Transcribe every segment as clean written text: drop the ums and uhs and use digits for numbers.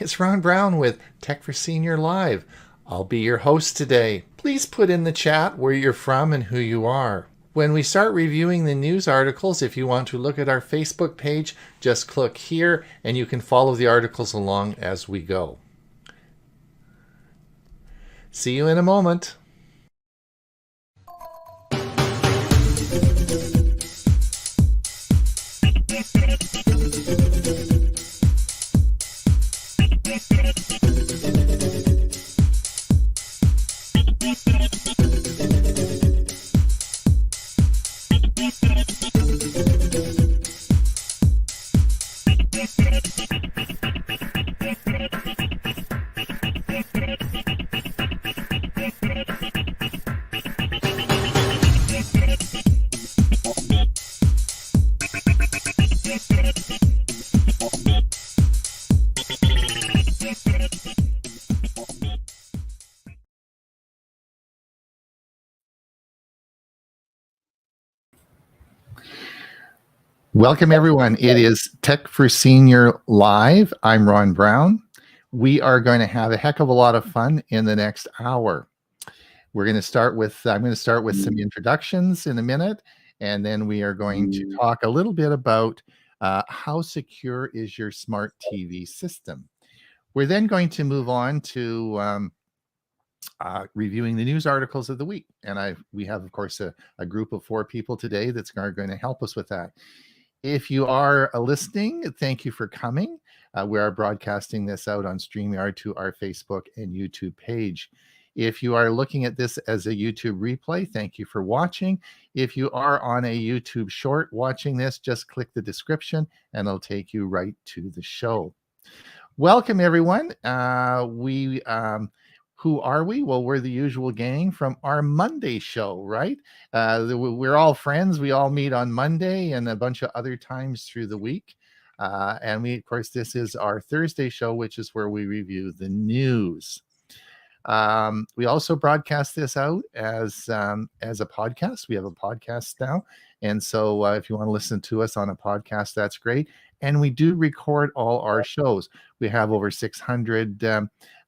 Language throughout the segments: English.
It's Ron Brown with Tech for Senior Live. I'll be your host today. Please put in the chat where you're from and who you are. When we start reviewing the news articles, if you want to look at our Facebook page, just click here and you can follow the articles along as we go. See you in a moment. Welcome, everyone. It is Tech for Senior Live. I'm Ron Brown. We are going to have a heck of a lot of fun in the next hour. I'm going to start with some introductions in a minute, and then we are going to talk a little bit about how secure is your smart TV system. We're then going to move on to reviewing the news articles of the week. And we have, of course, a group of 4 people today that's going to help us with that. If you are listening, thank you for coming. We are broadcasting this out on StreamYard to our Facebook and YouTube page. If you are looking at this as a YouTube replay, thank you for watching. If you are on a YouTube short watching this, just click the description and it'll take you right to the show. Welcome, everyone. Who are we? Well, we're the usual gang from our Monday show, right? We're all friends. We all meet on Monday and a bunch of other times through the week. And of course, this is our Thursday show, which is where we review the news. We also broadcast this out as a podcast. We have a podcast now. And so if you want to listen to us on a podcast, that's great. And we do record all our shows. We have over 600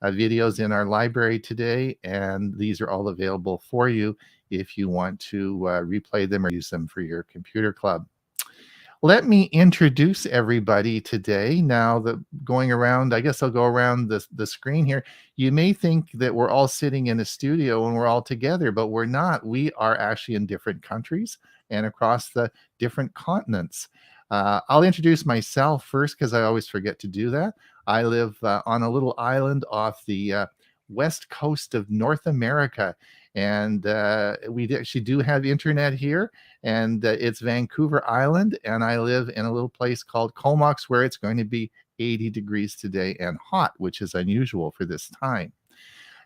videos in our library today, and these are all available for you if you want to replay them or use them for your computer club. Let me introduce everybody today. Now, going around, I guess I'll go around the screen here. You may think that we're all sitting in a studio and we're all together, but we're not. We are actually in different countries and across the different continents. I'll introduce myself first because I always forget to do that. I live on a little island off the west coast of North America, and we actually do have internet here, and it's Vancouver Island, and I live in a little place called Comox where it's going to be 80 degrees today and hot, which is unusual for this time.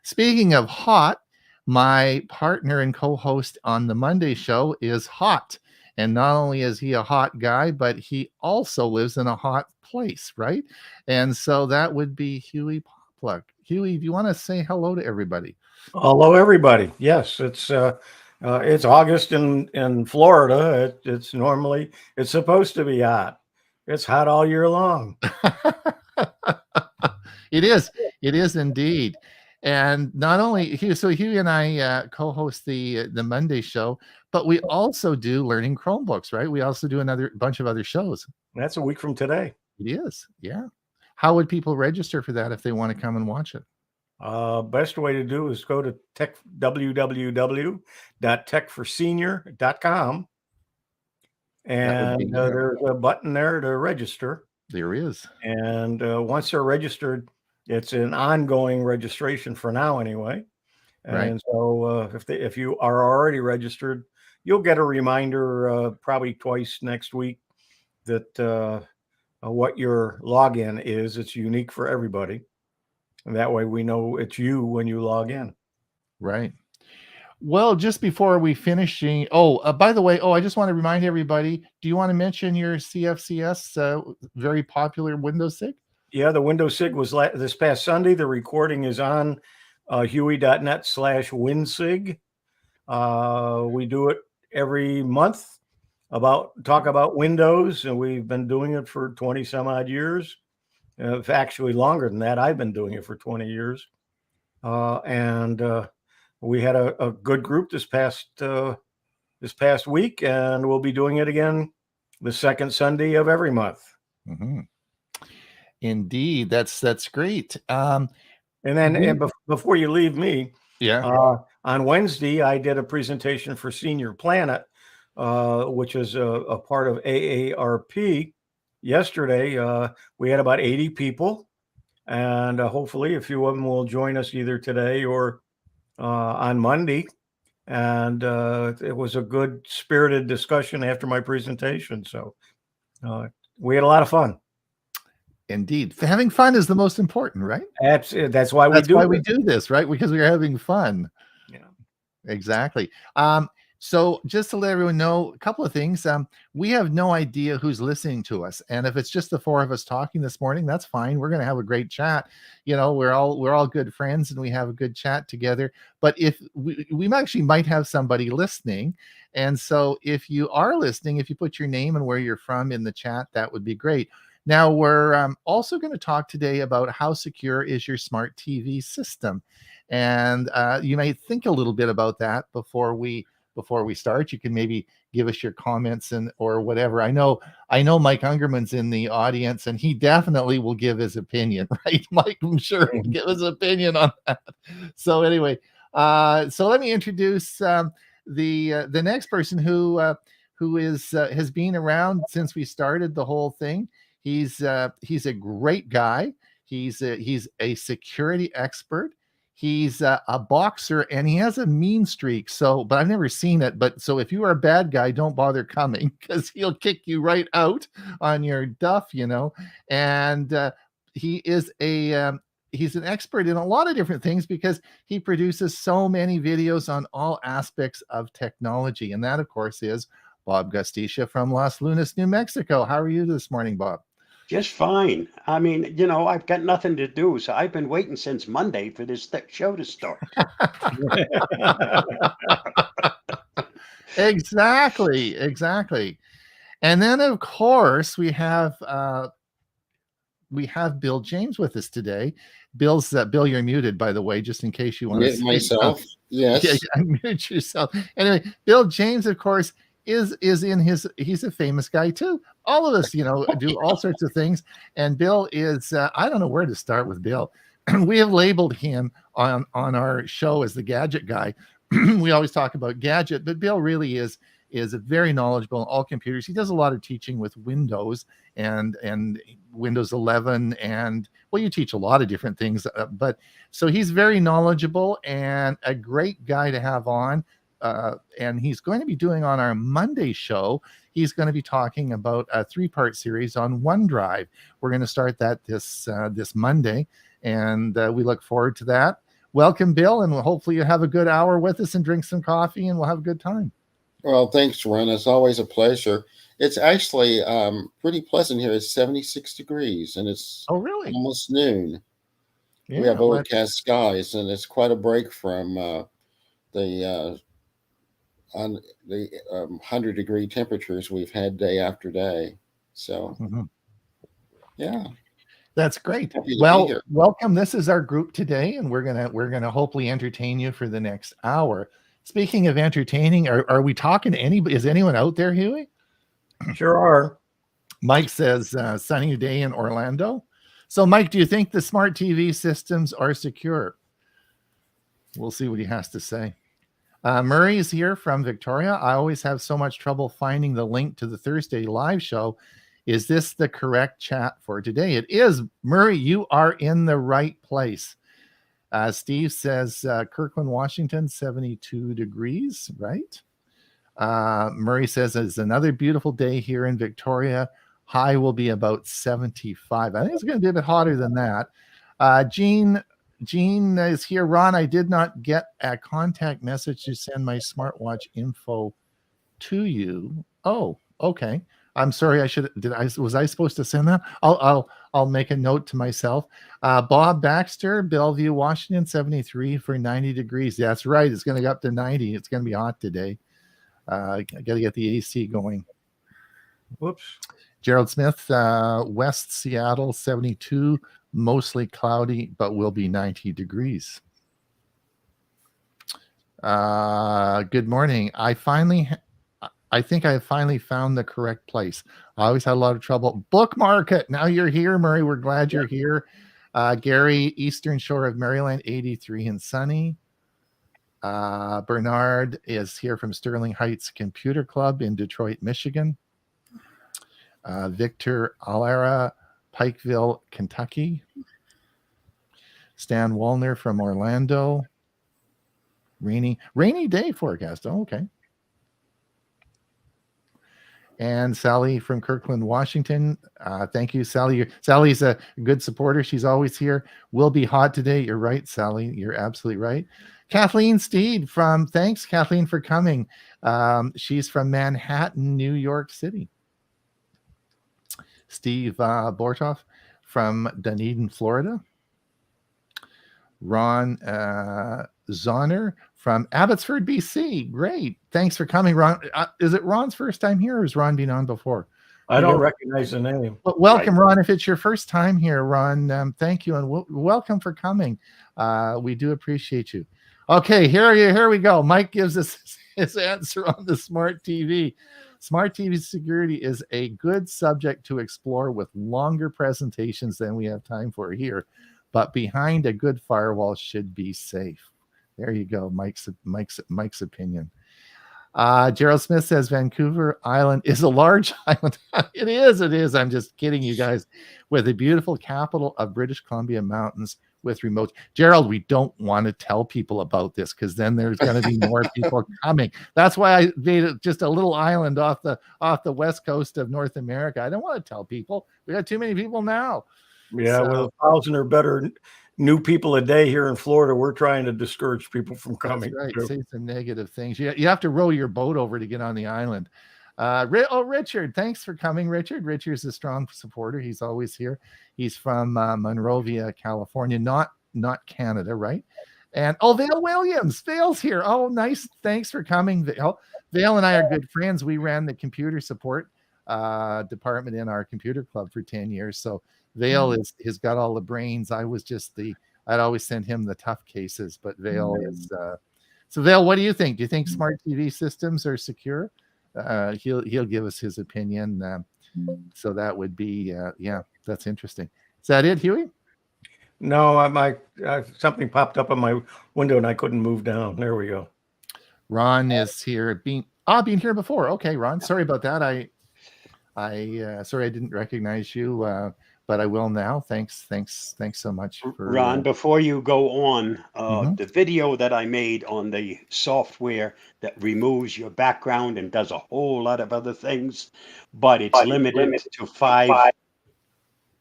Speaking of hot, my partner and co-host on the Monday show is hot. And not only is he a hot guy, but he also lives in a hot place, right? And so that would be Huey Popluck. Huey, do you want to say hello to everybody? Hello, everybody. Yes, it's August in Florida. It's supposed to be hot. It's hot all year long. It is indeed. And not only Huey and I co-host the Monday show, but we also do Learning Chromebooks, right? We also do another bunch of other shows. That's a week from today. It is, yeah. How would people register for that if they want to come and watch it? Best way to do is go to www.techforsenior.com, and there's a button there to register. There is. And once they're registered, it's an ongoing registration for now anyway. Right. And so if you are already registered, you'll get a reminder probably twice next week that what your login is. It's unique for everybody. And that way we know it's you when you log in. Right. Well, just before we finish, by the way, I just want to remind everybody, do you want to mention your CFCS very popular Windows SIG? Yeah, the Windows SIG was this past Sunday. The recording is on huey.net/WinSig. We do it every month, talk about Windows, and we've been doing it for 20 some odd years. actually longer than that. I've been doing it for 20 years. And we had a good group this past week, and we'll be doing it again the second Sunday of every month. Mm-hmm. Indeed, that's great. And then before you leave me, on Wednesday I did a presentation for Senior Planet, which is a part of AARP. Yesterday we had about 80 people, and hopefully a few of them will join us either today or on Monday. And it was a good spirited discussion after my presentation. So we had a lot of fun. Indeed. Having fun is the most important, right? That's why we do this, right? Because we are having fun. Yeah, exactly. So just to let everyone know a couple of things, we have no idea who's listening to us. And if it's just the four of us talking this morning, that's fine. We're going to have a great chat. You know, we're all good friends and we have a good chat together. But if we actually might have somebody listening. And so if you are listening, if you put your name and where you're from in the chat, that would be great. Now, we're also going to talk today about how secure is your smart TV system. And you may think a little bit about that before we start. You can maybe give us your comments or whatever. I know Mike Ungerman's in the audience, and he definitely will give his opinion, right? Mike, I'm sure he'll give his opinion on that. So anyway, so let me introduce the next person who has been around since we started the whole thing. He's a great guy. He's a security expert. He's a boxer, and he has a mean streak. But I've never seen it. But so if you are a bad guy, don't bother coming, because he'll kick you right out on your duff, you know. And he's an expert in a lot of different things because he produces so many videos on all aspects of technology. And that, of course, is Bob Gustisha from Los Lunas, New Mexico. How are you this morning, Bob? Just fine. I mean, I've got nothing to do, so I've been waiting since Monday for this show to start. Exactly. And then, of course, we have Bill James with us today. Bill, you're muted, by the way, just in case you want to myself. Yes. Yeah, mute yourself. Anyway, Bill James, of course, is he's a famous guy too. All of us, do all sorts of things. And Bill is, I don't know where to start with Bill. We have labeled him on our show as the gadget guy. We always talk about gadget, but Bill really is very knowledgeable in all computers. He does a lot of teaching with Windows and Windows 11, and you teach a lot of different things. But so he's very knowledgeable and a great guy to have on. And he's going to be doing on our Monday show. He's going to be talking about a 3-part series on OneDrive. We're going to start that this Monday, and we look forward to that. Welcome, Bill, and hopefully you have a good hour with us and drink some coffee, and we'll have a good time. Well, thanks, Ron. It's always a pleasure. It's actually pretty pleasant here. It's 76 degrees, and it's really almost noon. Yeah, we have overcast skies, and it's quite a break from the 100-degree temperatures we've had day after day. So, yeah, that's great. Well, welcome. This is our group today, and we're gonna hopefully entertain you for the next hour. Speaking of entertaining, are we talking to anybody? Is anyone out there, Huey? Sure are. Mike says sunny day in Orlando. So, Mike, do you think the smart TV systems are secure? We'll see what he has to say. Murray is here from Victoria. I always have so much trouble finding the link to the Thursday live show. Is this the correct chat for today? It is. Murray, you are in the right place. Steve says Kirkland, Washington, 72 degrees, right? Murray says it's another beautiful day here in Victoria. High will be about 75. I think it's going to be a bit hotter than that. Jean is here. Ron, I did not get a contact message to send my smartwatch info to you. Oh, okay. I'm sorry. Was I supposed to send that? I'll make a note to myself. Bob Baxter, Bellevue, Washington, 73 for 90 degrees. That's right. It's going to go up to 90. It's going to be hot today. I got to get the AC going. Whoops. Gerald Smith, West Seattle, 72, mostly cloudy, but will be 90 degrees. Good morning. I think I have finally found the correct place. I always had a lot of trouble. Bookmark it. Now you're here, Murray. We're glad you're here. Gary, Eastern Shore of Maryland, 83 and sunny. Bernard is here from Sterling Heights Computer Club in Detroit, Michigan. Victor Alara, Pikeville, Kentucky. Stan Wallner from Orlando. Rainy day forecast. Oh, okay. And Sally from Kirkland, Washington. Thank you, Sally. Sally's a good supporter. She's always here. Will be hot today. You're right, Sally. You're absolutely right. Kathleen Steed thanks, Kathleen, for coming. She's from Manhattan, New York City. Steve Bortoff from Dunedin, Florida. Ron Zonner from Abbotsford, BC. Great. Thanks for coming, Ron. Is it Ron's first time here, or has Ron been on before? I don't recognize the name. Well, welcome, right. Ron. If it's your first time here, Ron, thank you, and welcome for coming. We do appreciate you. Okay, here we go. Mike gives us his answer on the smart TV. Smart TV security is a good subject to explore with longer presentations than we have time for here, but behind a good firewall should be safe. There you go, Mike's opinion. Gerald Smith says Vancouver Island is a large island. It is. I'm just kidding you guys. With a beautiful capital of British Columbia mountains with remote. Gerald, we don't want to tell people about this because then there's going to be more people coming. That's why I made it just a little island off the west coast of North America. I don't want to tell people. We got too many people now. Yeah, with 1,000 or better new people a day here in Florida, we're trying to discourage people from coming. That's right. Say some negative things. You have to row your boat over to get on the island. Richard, thanks for coming, Richard. Richard's a strong supporter. He's always here. He's from Monrovia, California, not Canada, right? And Vale Williams. Vale's here. Oh, nice. Thanks for coming, Vale. Vale and I are good friends. We ran the computer support department in our computer club for 10 years. So Vale has got all the brains. I was just I'd always send him the tough cases, but Vale is. So Vale, what do you think? Do you think smart TV systems are secure? He'll give us his opinion. So that would be, that's interesting. Is that it, Huey? No, something popped up on my window and I couldn't move down. There we go. Ron is here. Been here before. Okay, Ron. Sorry about that. Sorry I didn't recognize you, but I will now. Thanks so much for Ron. Before you go on, the video that I made on the software that removes your background and does a whole lot of other things, but it's limited to 5.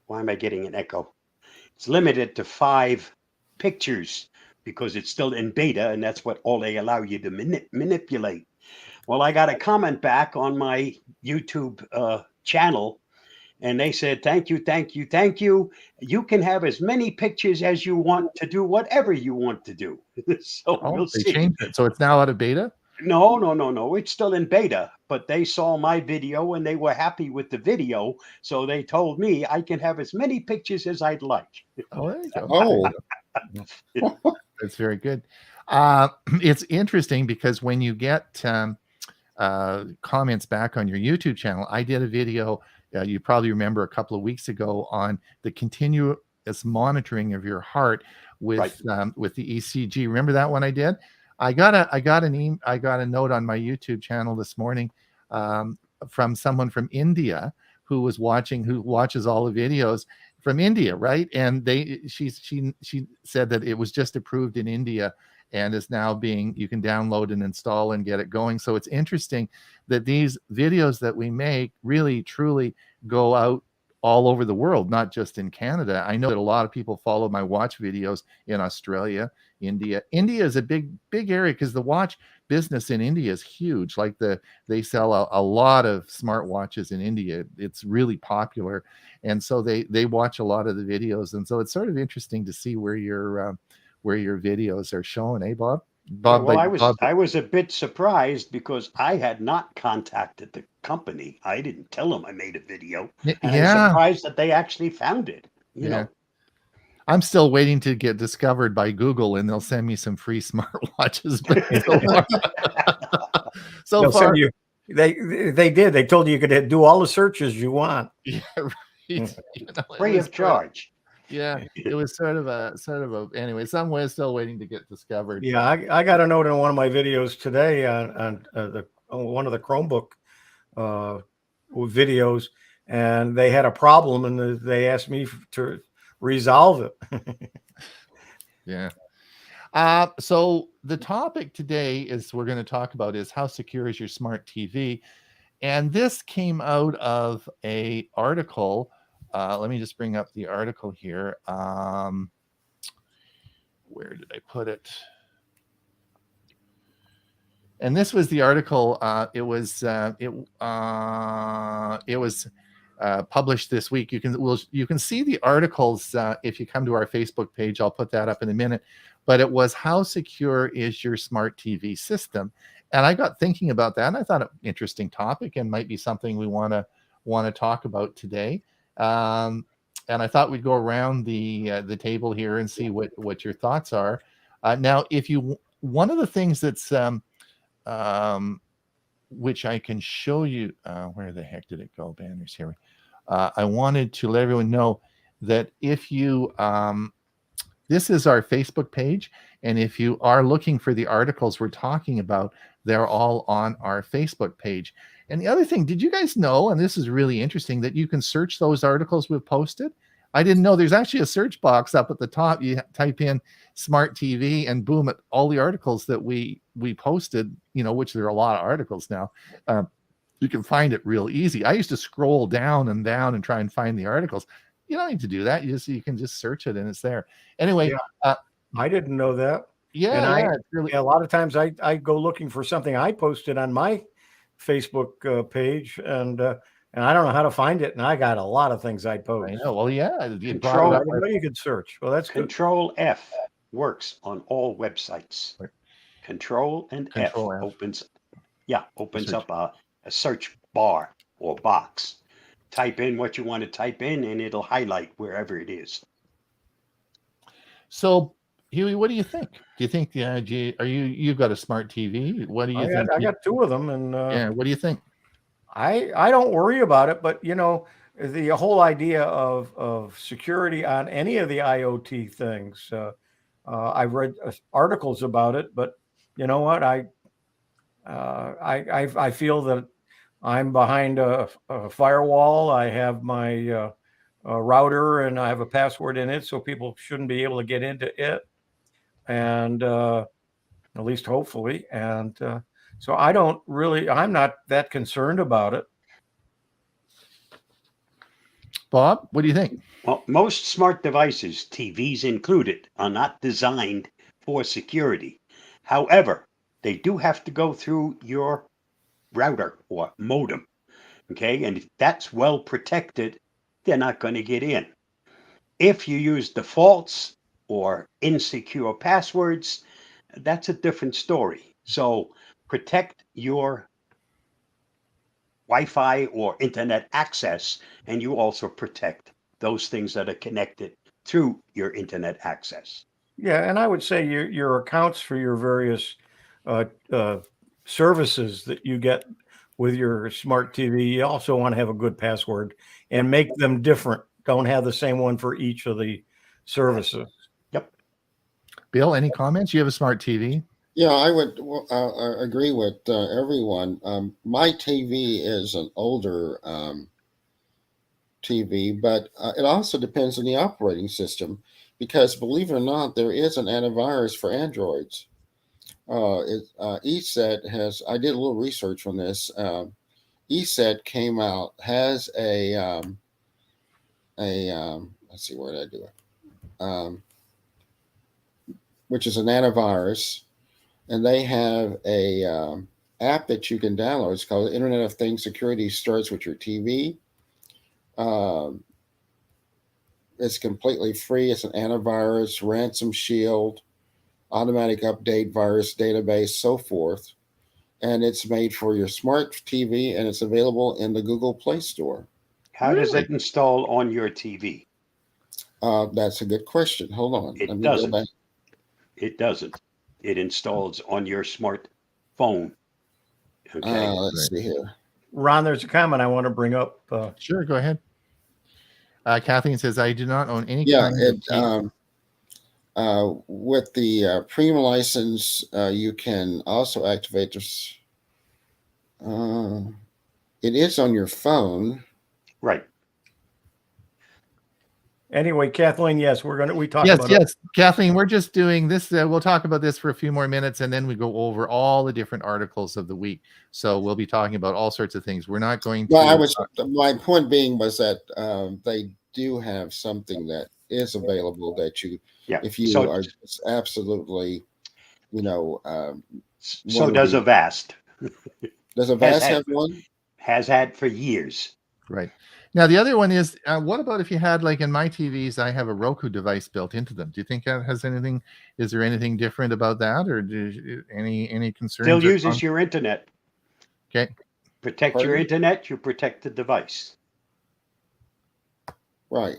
Why am I getting an echo? It's limited to 5 pictures because it's still in beta, and that's what all they allow you to manipulate. Well, I got a comment back on my YouTube channel, and they said, thank you. You can have as many pictures as you want to do whatever you want to do. So we'll they see. changed it. So it's now out of beta? No. It's still in beta, but they saw my video and they were happy with the video. So they told me I can have as many pictures as I'd like. Oh, there you go. That's very good. It's interesting because when you get comments back on your YouTube channel, I did a video, you probably remember a couple of weeks ago, on the continuous monitoring of your heart with the ECG. Remember that one I did? I got a note on my YouTube channel this morning from someone from India who watches all the videos from India, right? And she said that it was just approved in India and is now you can download and install and get it going. So it's interesting that these videos that we make really truly go out all over the world, not just in Canada. I know that a lot of people follow my watch videos in Australia, India. India is a big area because the watch business in India is huge. Like they sell a lot of smart watches in India. It's really popular. And so they watch a lot of the videos. And so it's sort of interesting to see where your videos are shown, Bob? Bob, Well, Bob, I was a bit surprised because I had not contacted the company. I didn't tell them I made a video, and I was yeah, surprised that they actually found it. You yeah. know, I'm still waiting to get discovered by Google, and they'll send me some free smartwatches. But so They'll far, send you. They did. They told you could do all the searches you want. yeah, right. You know, it free was of charge. yeah, it was sort of a anyway. Somewhere still waiting to get discovered. Yeah, I got a note in one of my videos today on one of the Chromebook uh, videos, and they had a problem, and they asked me to resolve it. Yeah. So the topic today is we're going to talk about is how secure is your smart TV, and this came out of a article. Let me just bring up the article here. Where did I put it? And this was the article. It was published this week. You can see the articles if you come to our Facebook page. I'll put that up in a minute. But it was how secure is your smart TV system? And I got thinking about that, and I thought an interesting topic and might be something we want to talk about today. And I thought we'd go around the table here and see what your thoughts are. Now, one of the things that's which I can show you. Where the heck did it go? Banners here. I wanted to let everyone know that if you, this is our Facebook page, and if you are looking for the articles we're talking about, they're all on our Facebook page. And the other thing, did you guys know, and this is really interesting, that you can search those articles we've posted? I didn't know there's actually a search box up at the top. You type in smart TV and boom, all the articles that we posted, which there are a lot of articles now. You can find it real easy. I used to scroll down and try and find the articles. You don't need to do that. You can just search it and it's there. Anyway, I didn't know that. Yeah, it's really a lot of times I go looking for something I posted on my Facebook page, and I don't know how to find it. And I got a lot of things I post. I know. Well, yeah, you didn't know you could search. Well, that's Control F works on all websites. Right. Control F opens search. up a search bar or box. Type in what you want to type in, and it'll highlight wherever it is. So, Huey, what do you think? Do you think you've got a smart TV? What do you think? I got two of them, and yeah. What do you think? I don't worry about it, but the whole idea of security on any of the IoT things. I've read articles about it, but you know what? I feel that I'm behind a firewall. I have my router, and I have a password in it, so people shouldn't be able to get into it. And at least hopefully. And so I'm not that concerned about it. Bob, what do you think? Well, most smart devices, TVs included, are not designed for security. However, they do have to go through your router or modem. Okay, and if that's well protected, they're not going to get in. If you use defaults or insecure passwords, that's a different story. So protect your Wi-Fi or internet access, and you also protect those things that are connected through your internet access. Yeah, and I would say your accounts for your various services that you get with your smart TV, you also want to have a good password and make them different. Don't have the same one for each of the services. Yep. Bill, any comments? You have a smart TV? Yeah, I would agree with everyone. My TV is an older TV, but it also depends on the operating system because, believe it or not, there is an antivirus for Androids. ESET has, I did a little research on this. ESET came out, has let's see, where did I do it? Which is an antivirus. And they have a app that you can download. It's called Internet of Things Security. Starts with your TV. It's completely free. It's an antivirus, ransom shield. automatic update, virus database, so forth. And it's made for your smart TV, and it's available in the Google Play Store. How does Really? it install on your TV? That's a good question. Hold on. It Let me go doesn't. back. It doesn't. It installs on your smartphone. Okay. Let's see here. Ron, there's a comment I want to bring up. Sure, go ahead. Kathleen says, I do not own any Yeah, kind of TV. With the premium license, you can also activate this. It is on your phone. Right. Anyway, Kathleen, yes, we talked Yes, about yes, Kathleen, we're just doing this. We'll talk about this for a few more minutes, and then we go over all the different articles of the week. So we'll be talking about all sorts of things. We're not going to. Well, my point being was that they do have something that is available that you, Yeah. if you So- are just absolutely, So does Avast. does Avast have one? Has had for years. Right. Now, the other one is, what about if you had, like in my TVs, I have a Roku device built into them. Do you think that has anything, is there anything different about that, or any concerns? Still uses your internet. Okay. Protect your Pardon? internet, you protect the device. Right.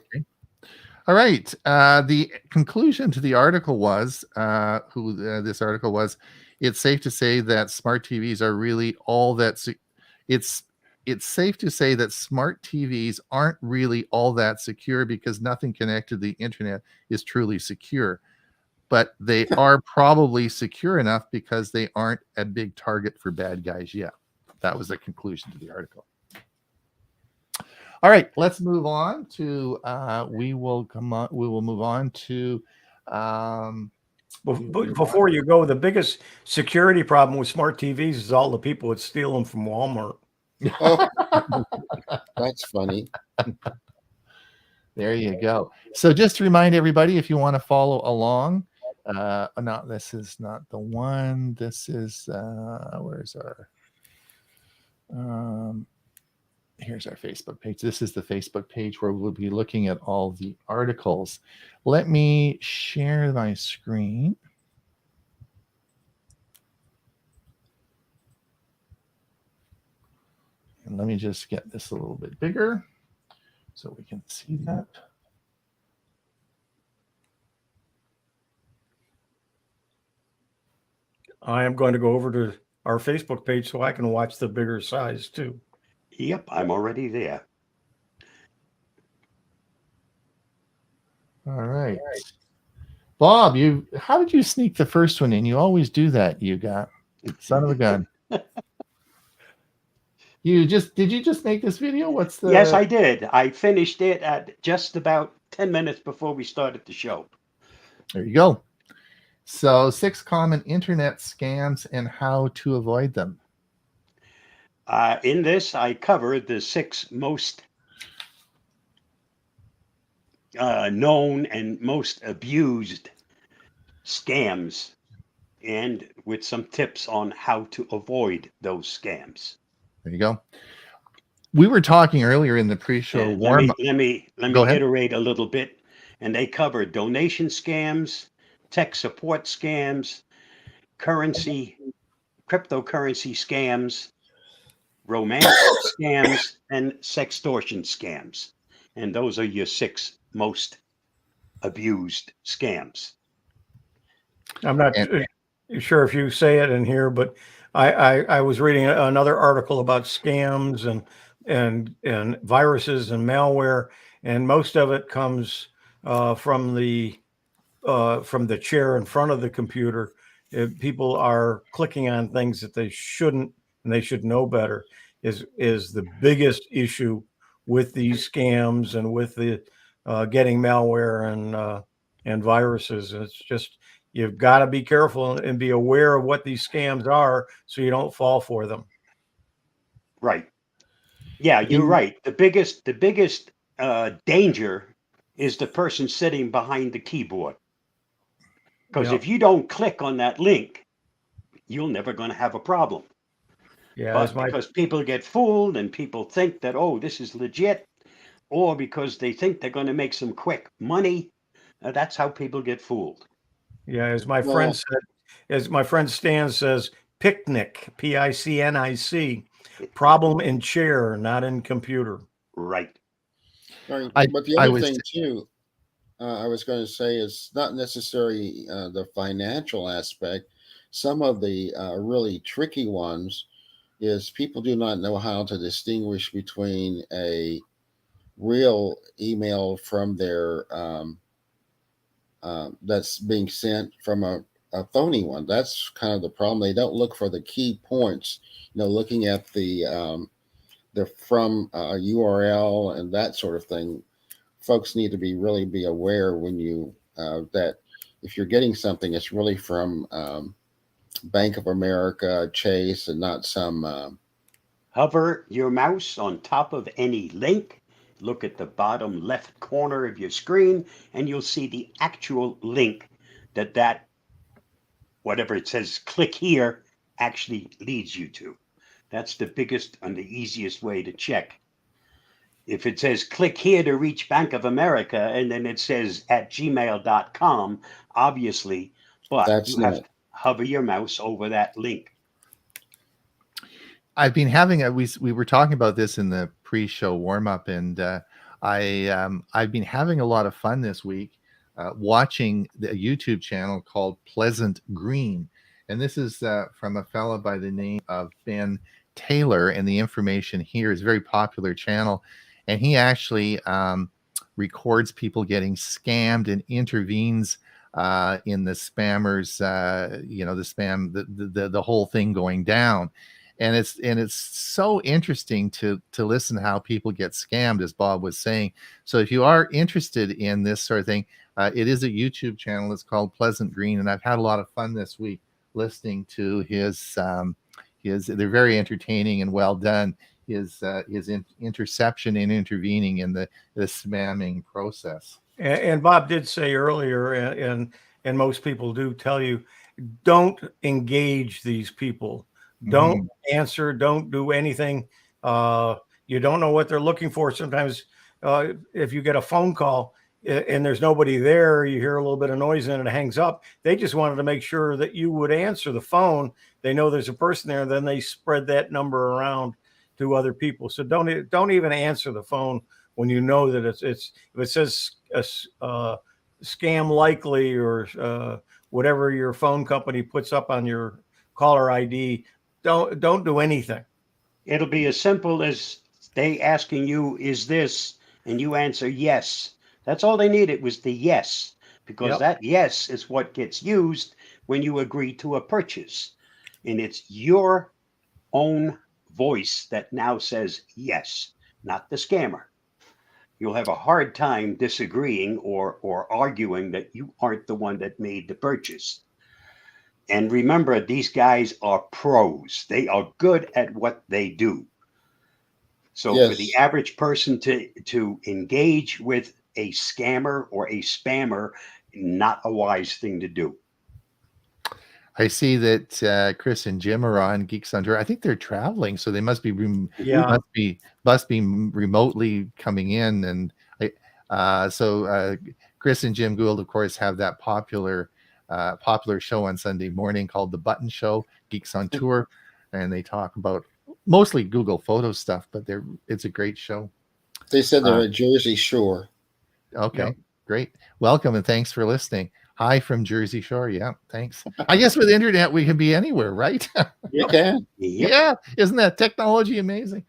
All right. The conclusion to the article was, this article was, it's safe to say that smart TVs are really all that. It's safe to say that smart TVs aren't really all that secure because nothing connected to the internet is truly secure. But they are probably secure enough because they aren't a big target for bad guys yet. That was the conclusion to the article. All right, let's move on to we will move on to before you go, the biggest security problem with smart TVs is all the people that steal them from Walmart. Oh, that's funny. There you go. So just to remind everybody, if you want to follow along, no, this is not the one. This is where's our here's our Facebook page. This is the Facebook page where we'll be looking at all the articles. Let me share my screen. And let me just get this a little bit bigger so we can see that. I am going to go over to our Facebook page so I can watch the bigger size too. Yep, I'm already there. All right. Bob, how did you sneak the first one in? You always do that, you got son of a gun. Did you just make this video? What's the Yes, I did. I finished it at just about 10 minutes before we started the show. There you go. So 6 common internet scams and how to avoid them. In this, I covered the 6 most known and most abused scams, and with some tips on how to avoid those scams. There you go. We were talking earlier in the pre-show warm-up. Let me iterate a little bit. And they cover donation scams, tech support scams, cryptocurrency scams, romantic scams, and sextortion scams. And those are your 6 most abused scams. I'm not sure if you say it in here, but I was reading another article about scams and viruses and malware, and most of it comes from the chair in front of the computer. People are clicking on things that they shouldn't, and they should know better. Is the biggest issue with these scams and with the getting malware and viruses. It's just, you've got to be careful and be aware of what these scams are so you don't fall for them. Right. Yeah, you're right. The biggest danger is the person sitting behind the keyboard. Because if you don't click on that link, you're never going to have a problem. Yeah, but because people get fooled and people think that, oh, this is legit, or because they think they're going to make some quick money, that's how people get fooled. Yeah, as my Well- friend said, as my friend Stan says, picnic, PICNIC, problem in chair, not in computer. Right. Right. I- But the I other was- thing too, I was going to say is not necessarily the financial aspect. Some of the really tricky ones is people do not know how to distinguish between a real email from their that's being sent from a phony one. That's kind of the problem. They don't look for the key points. Looking at the from URL and that sort of thing. Folks need to really be aware when you that if you're getting something, it's really from Bank of America, Chase, and not some. Hover your mouse on top of any link. Look at the bottom left corner of your screen, and you'll see the actual link that whatever it says, click here, actually leads you to. That's the biggest and the easiest way to check. If it says click here to reach Bank of America, and then it says at gmail.com, obviously, but That's you have not. to hover your mouse over that link. I've been having we were talking about this in the pre-show warm-up, and I've been having a lot of fun this week watching the YouTube channel called Pleasant Green, and this is from a fellow by the name of Ben Taylor, and the information here is a very popular channel, and he actually records people getting scammed and intervenes in the spammers, the spam, the whole thing going down. And it's so interesting to listen to how people get scammed, as Bob was saying. So if you are interested in this sort of thing, it is a YouTube channel. It's called Pleasant Green, and I've had a lot of fun this week listening to his. They're very entertaining and well done. His interception and intervening in the spamming process. And Bob did say earlier, and most people do tell you, don't engage these people. Don't answer. Don't do anything. You don't know what they're looking for. Sometimes if you get a phone call and there's nobody there, you hear a little bit of noise and it hangs up. They just wanted to make sure that you would answer the phone. They know there's a person there. Then they spread that number around to other people. So don't even answer the phone when you know that it's if it says scam likely or whatever your phone company puts up on your caller ID. Don't do anything. It'll be as simple as they asking you, is this? And you answer yes. That's all they needed was the yes, because that yes is what gets used when you agree to a purchase. And it's your own voice that now says yes, not the scammer. You'll have a hard time disagreeing or arguing that you aren't the one that made the purchase. And remember, these guys are pros. They are good at what they do. So for the average person to engage with a scammer or a spammer, not a wise thing to do. I see that Chris and Jim are on Geeks on Tour. I think they're traveling, so they must be must be remotely coming in. And so Chris and Jim Gould, of course, have that popular show on Sunday morning called The Button Show, Geeks on Tour, and they talk about mostly Google Photo stuff, but it's a great show. They said they're at Jersey Shore. Okay, great. Welcome and thanks for listening. Hi from Jersey Shore. Yeah, thanks. I guess with the internet, we can be anywhere, right? You can. Yeah, isn't that technology amazing?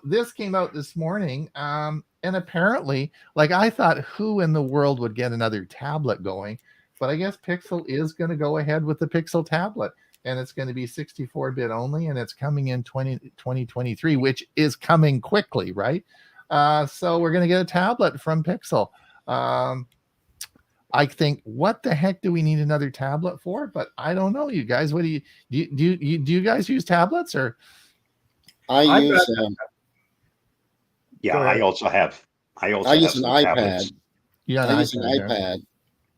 This came out this morning, and apparently, like I thought, who in the world would get another tablet going? But I guess Pixel is going to go ahead with the Pixel tablet, and it's going to be 64-bit only, and it's coming in 2023, which is coming quickly, right? So we're going to get a tablet from Pixel. I think, what the heck do we need another tablet for? But I don't know, you guys. What do you guys use tablets or? I use. I also have. I use an iPad. Tablets. I use an iPad.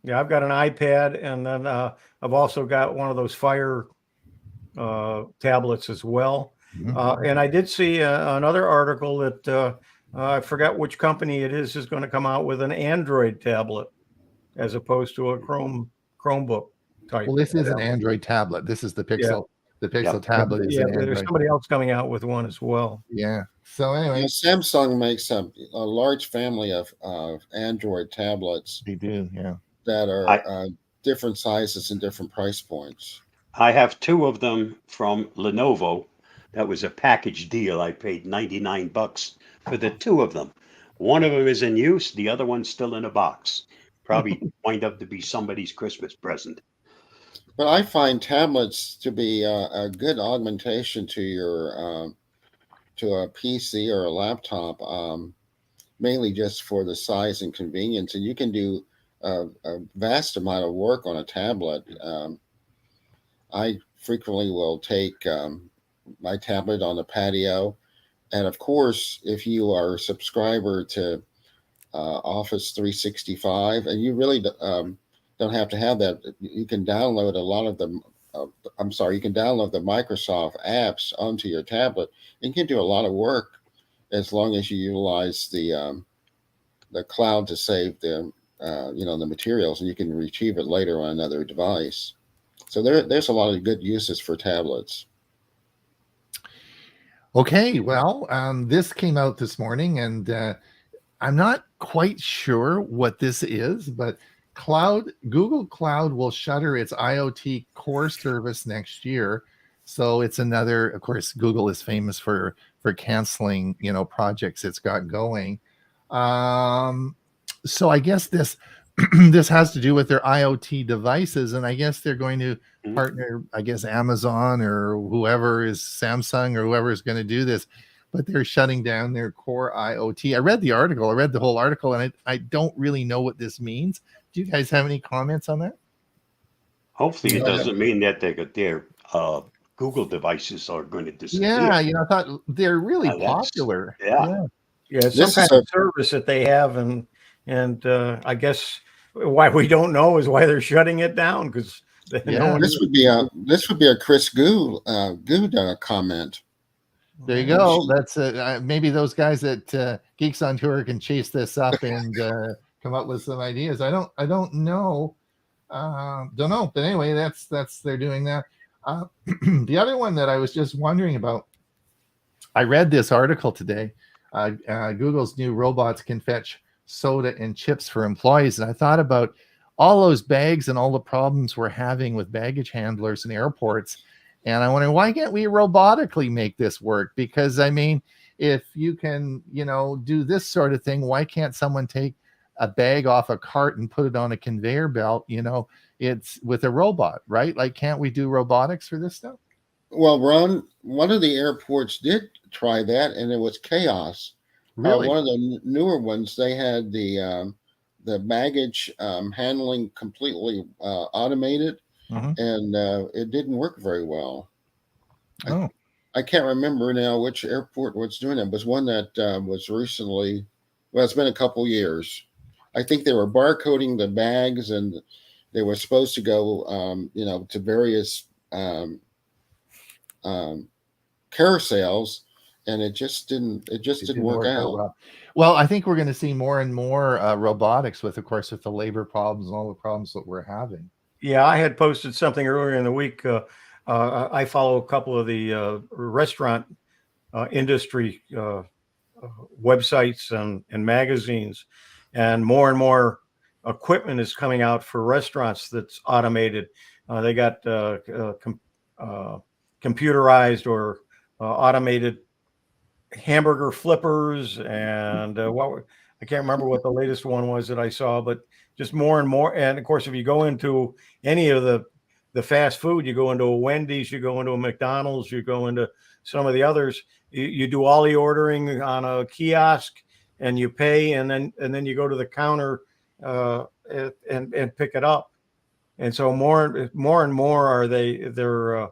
Yeah, I've got an iPad, and then I've also got one of those Fire tablets as well. And I did see another article that I forgot which company it is going to come out with an Android tablet as opposed to a Chromebook type. Well, this is an Android tablet. This is the Yeah. Pixel. The Pixel Yep. tablet is Yeah, an there's Android. somebody else coming out with one as well. Yeah. So You know, anyway, Samsung makes a large family of Android tablets they do. Yeah. that are I different sizes and different price points. I have two of them from Lenovo. That was a package deal. I paid $99 for the two of them. One of them is in use. The other one's still in a box. Probably wind up to be somebody's Christmas present. But I find tablets to be a good augmentation to your to a PC or a laptop, mainly just for the size and convenience. And you can do a vast amount of work on a tablet. I frequently will take my tablet on the patio, and of course, if you are a subscriber to Office 365, and you really don't have to have that. You can download a lot of the. You can download the Microsoft apps onto your tablet. And you can do a lot of work as long as you utilize the cloud to save the the materials, and you can retrieve it later on another device. So there's a lot of good uses for tablets. Okay. Well, this came out this morning, and I'm not quite sure what this is, but Google Cloud will shutter its IoT core service next year. So it's another, of course, Google is famous for canceling, projects it's got going. So I guess this this has to do with their IoT devices, and I guess they're going to partner, I guess Amazon or whoever is Samsung or whoever is going to do this, but they're shutting down their core IoT. I read the article, I read the whole article, and I don't really know what this means. Do you guys have any comments on that? Hopefully, it Yeah. doesn't mean that their Google devices are going to disappear. Yeah, I thought they're really That's- popular. yeah. Yeah, it's This some is kind of service that they have, and I guess why we don't know is why they're shutting it down, because Yeah. This would be a Chris Gould comment. There you go. That's maybe those guys at Geeks on Tour can chase this up and come up with some ideas. I don't know. Don't know. But anyway, that's they're doing that. The other one that I was just wondering about, I read this article today. Google's new robots can fetch soda and chips for employees, and I thought about all those bags and all the problems we're having with baggage handlers in airports. And I wonder, why can't we robotically make this work? Because I mean, if you can, do this sort of thing, why can't someone take a bag off a cart and put it on a conveyor belt? It's with a robot, right? Like, can't we do robotics for this stuff? Well, Ron, one of the airports did try that, and it was chaos. Really? One of the newer ones, they had the baggage handling completely automated, Mhm. and it didn't work very well. Oh, I can't remember now which airport was doing it. It was one that was recently. Well, it's been a couple years. I think they were barcoding the bags, and they were supposed to go, to various carousels, and it just didn't. It just didn't work out. Well, I think we're going to see more and more robotics with the labor problems and all the problems that we're having. Yeah, I had posted something earlier in the week. I follow a couple of the restaurant industry websites and magazines, and more equipment is coming out for restaurants that's automated. They got computerized or automated hamburger flippers, and I can't remember what the latest one was that I saw, but just more and more. And of course, if you go into any of the fast food, you go into a Wendy's, you go into a McDonald's, you go into some of the others, you do all the ordering on a kiosk, and you pay, and then you go to the counter and pick it up. And so more and more they're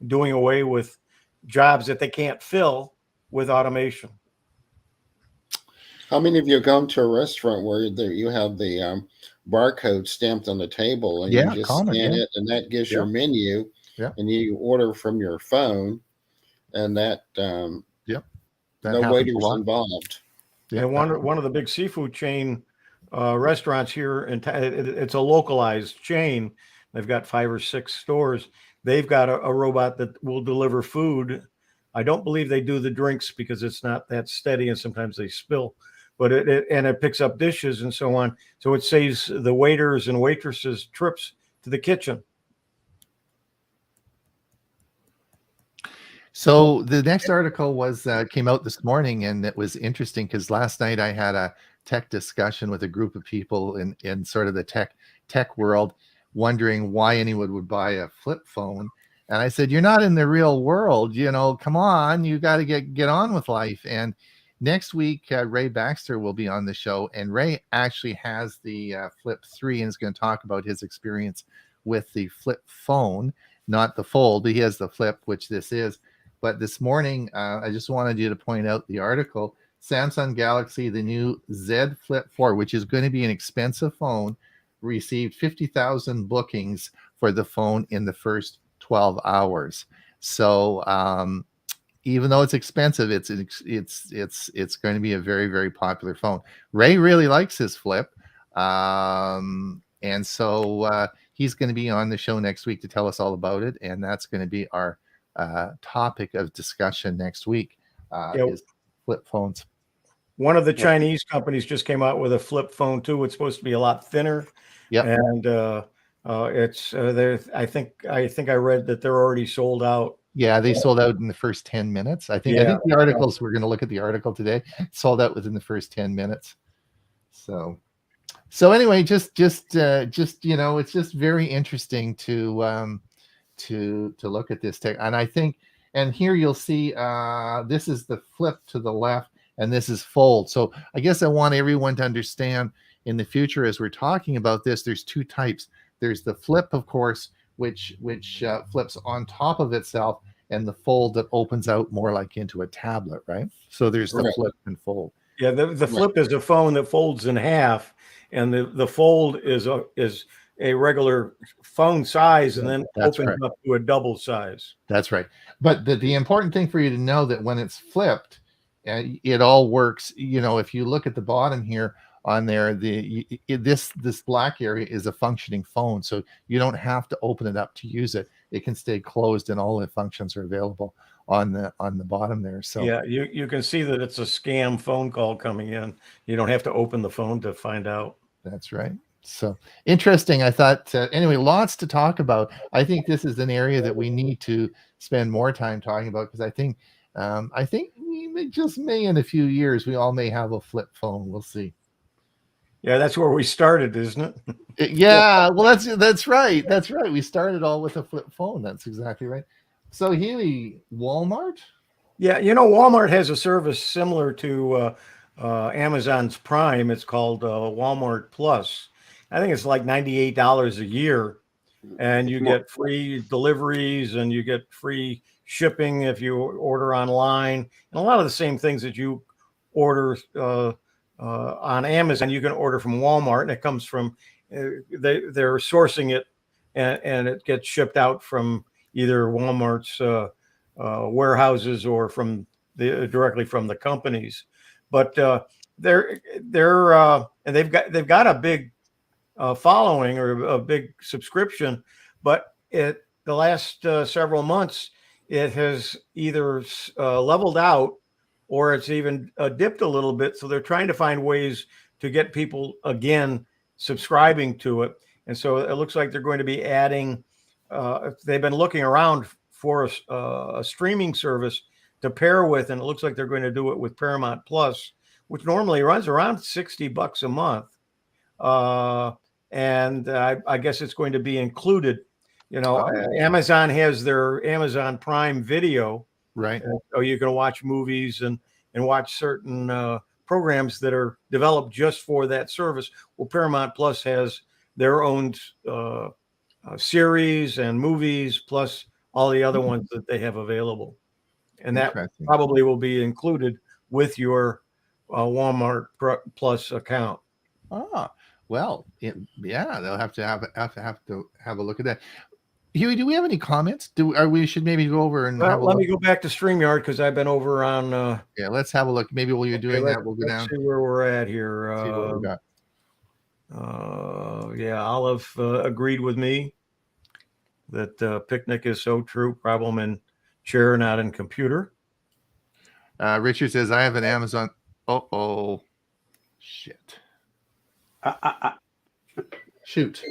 doing away with jobs that they can't fill with automation. How many of you have gone to a restaurant where you have the barcode stamped on the table, and you just scan it, and that gives your menu, and you order from your phone, and that no waiters involved. Yeah, and one of the big seafood chain restaurants here, and it's a localized chain, They've got 5 or 6 stores. They've got a robot that will deliver food. I don't believe they do the drinks because it's not that steady and sometimes they spill, but it picks up dishes and so on. So it saves the waiters and waitresses trips to the kitchen. So the next article was came out this morning, and it was interesting because last night I had a tech discussion with a group of people in sort of the tech world, wondering why anyone would buy a flip phone. And I said, "You're not in the real world, come on, you got to get on with life." And next week, Ray Baxter will be on the show, and Ray actually has the Flip 3 and is going to talk about his experience with the flip phone, not the fold, but he has the flip, which this is. But this morning, I just wanted you to point out the article. Samsung Galaxy, the new Z Flip 4, which is going to be an expensive phone, received 50,000 bookings for the phone in the first 12 hours. So even though it's expensive, it's going to be a very, very popular phone. Ray really likes his Flip. And so he's going to be on the show next week to tell us all about it. And that's going to be our topic of discussion next week, is flip phones. One of the Chinese companies just came out with a flip phone too. It's supposed to be a lot thinner. Yep. And it's there. I think I read that they're already sold out. Yeah, they sold out in the first 10 minutes. I think the articles, we're going to look at the article today, sold out within the first 10 minutes. So anyway, just it's just very interesting to look at this tech. And I think, and here you'll see this is the flip to the left and this is fold. So I guess I want everyone to understand in the future, as we're talking about this, there's 2 types. There's the flip, of course, which flips on top of itself, and the fold that opens out more like into a tablet, right? So there's the flip and fold. Yeah, the flip is a phone that folds in half, and the fold is a regular phone size, and then opens up to a double size. That's right. But the important thing for you to know that when it's flipped, it all works. If you look at the bottom here on there, this black area is a functioning phone, so you don't have to open it up to use it. It can stay closed, and all the functions are available on the bottom there. So yeah, you can see that it's a scam phone call coming in. You don't have to open the phone to find out. That's right. So interesting. I thought, anyway, lots to talk about. I think this is an area that we need to spend more time talking about, because I think we may in a few years, we all may have a flip phone. We'll see. Yeah, that's where we started, isn't it? Yeah, well, that's right. That's right. We started all with a flip phone. That's exactly right. So Healy, Walmart? Yeah, Walmart has a service similar to Amazon's Prime. It's called Walmart Plus. I think it's like $98 a year, and you get free deliveries and you get free shipping if you order online, and a lot of the same things that you order on Amazon, you can order from Walmart, and it comes from they're sourcing it, and it gets shipped out from either Walmart's warehouses or from directly from the companies. But they're and they've got a big following or a big subscription, but the last several months it has either leveled out or it's even dipped a little bit. So they're trying to find ways to get people again subscribing to it. And so it looks like they're going to be adding, they've been looking around for a streaming service to pair with, and it looks like they're going to do it with Paramount Plus, which normally runs around $60 a month. And I guess it's going to be included. Amazon has their Amazon Prime Video, right? So you can watch movies and watch certain programs that are developed just for that service. Well, Paramount Plus has their own series and movies, plus all the other ones that they have available. And that probably will be included with your Walmart Plus account. Well, they'll have to have a look at that. Huey, do we have any comments? We should maybe go over and let me go back to StreamYard, because I've been over on. Let's have a look. Maybe while you're doing that, we'll go down. See where we're at here. See what we got. Olive agreed with me. that picnic is so true. Problem in chair, not in computer. Richard says, I have an Amazon. Oh, shit. Shoot.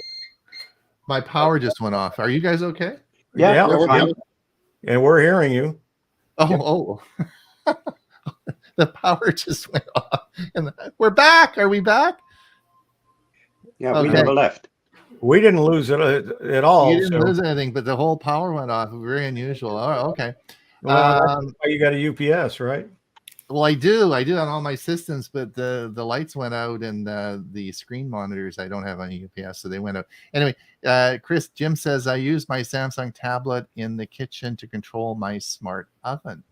My power just went off. Are you guys okay? Yeah, we're we're fine. fine. And we're hearing you. Oh. The power just went off. And we're back. Are we back? Yeah, we Okay. never left. We didn't lose it at all. You didn't so- lose anything, but the whole power went off. Very unusual. Oh, okay. Well, that's why you got a UPS, right? Well, I do on all my systems, but the lights went out and the screen monitors I don't have on UPS, so they went out. Anyway, Jim says I use my Samsung tablet in the kitchen to control my smart oven.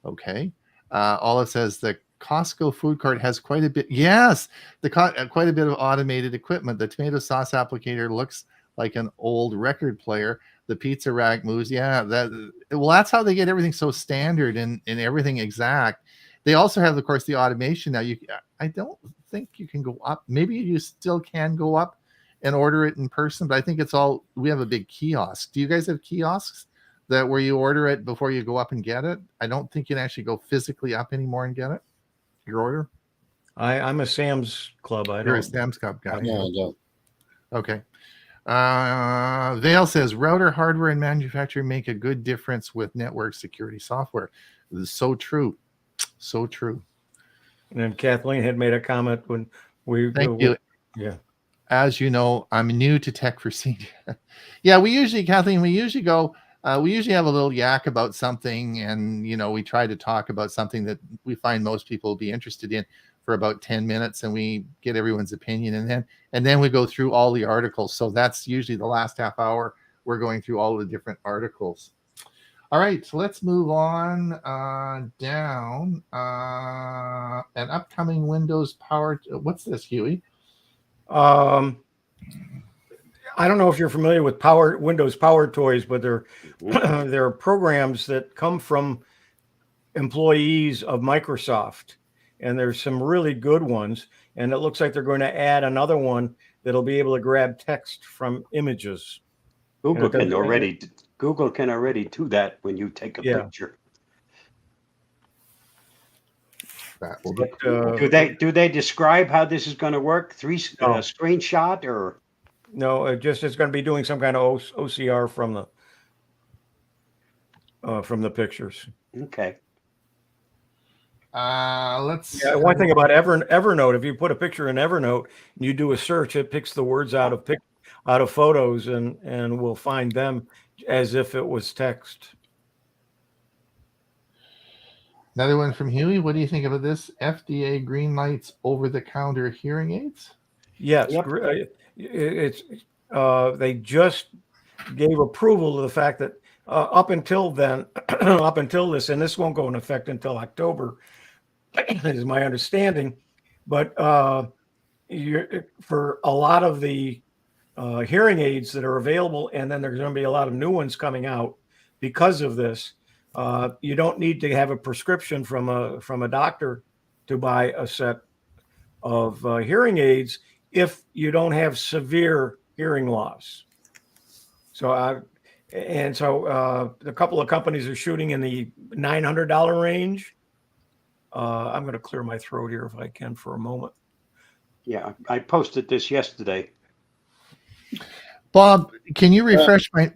Okay. Olive says the Costco food cart has quite a bit. Yes, quite a bit of automated equipment. The tomato sauce applicator looks like an old record player. The pizza rack moves. Yeah, that's how they get everything so standard and everything exact. They also have, of course, the automation now. I don't think you can go up. Maybe you still can go up and order it in person, but I think we have a big kiosk. Do you guys have kiosks that where you order it before you go up and get it? I don't think you can actually go physically up anymore and get it. Your order? I'm a Sam's Club. You're a Sam's Club guy. Yeah, I don't. Okay. Vale says router hardware and manufacturer make a good difference with network security software. This is so true. So true. And then Kathleen had made a comment when we. Thank you. Yeah. As you know, I'm new to Tech for Senior. Yeah, Kathleen, we usually go. We usually have a little yak about something, and we try to talk about something that we find most people will be interested in for about 10 minutes, and we get everyone's opinion, and then we go through all the articles. So that's usually the last half hour. We're going through all the different articles. All right, so let's move on down. An upcoming Windows Power. What's this, Huey? I don't know if you're familiar with Windows Power Toys, but they're programs that come from employees of Microsoft, and there's some really good ones. And it looks like they're going to add another one that'll be able to grab text from images. Google can already do that when you take a picture. That will But, Do they describe how this is going to work? Screenshot or? No, it's going to be doing some kind of OCR from the pictures. Okay. Let's. Yeah, one thing about Evernote, if you put a picture in Evernote and you do a search, it picks the words out of photos and will find them as if it was text. Another one from Huey. What do you think about this? FDA green lights over-the-counter hearing aids? Yes, Yep. they just gave approval to the fact that up until this, and this won't go into effect until October, is my understanding. But for a lot of the hearing aids that are available, and then there's going to be a lot of new ones coming out because of this. You don't need to have a prescription from a doctor to buy a set of hearing aids if you don't have severe hearing loss. So a couple of companies are shooting in the $900 range. I'm going to clear my throat here if I can for a moment. Yeah, I posted this yesterday. Bob, can you refresh my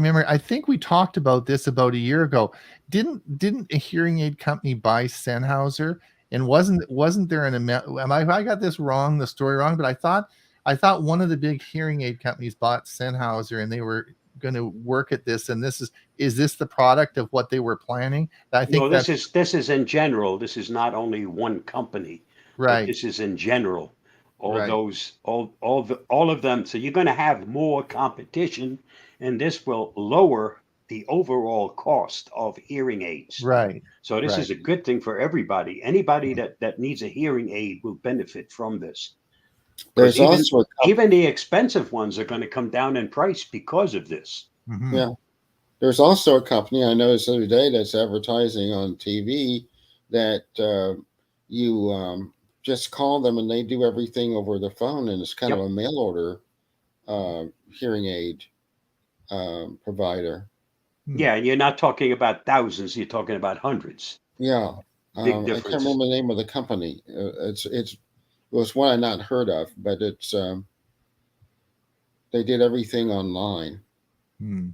memory? I think we talked about this about a year ago. Didn't a hearing aid company buy Sennheiser? And wasn't there an amount? I got this wrong, the story wrong, but I thought one of the big hearing aid companies bought Sennheiser, and they were going to work at this. And is this the product of what they were planning? I think No, this is in general. This is not only one company. Right. This is in general. All Right. of them. So you're going to have more competition, and this will lower the overall cost of hearing aids. Right. So this is a good thing for everybody. Anybody that needs a hearing aid will benefit from this. There's also even the expensive ones are going to come down in price because of this. Mm-hmm. Yeah. There's also a company I noticed the other day that's advertising on TV that you just call them and they do everything over the phone, and it's kind of a mail order hearing aid. provider. Yeah, and you're not talking about thousands, you're talking about hundreds. Yeah, Big I can't difference. remember the name of the company. It was one I not heard of, but it's they did everything online. Hmm.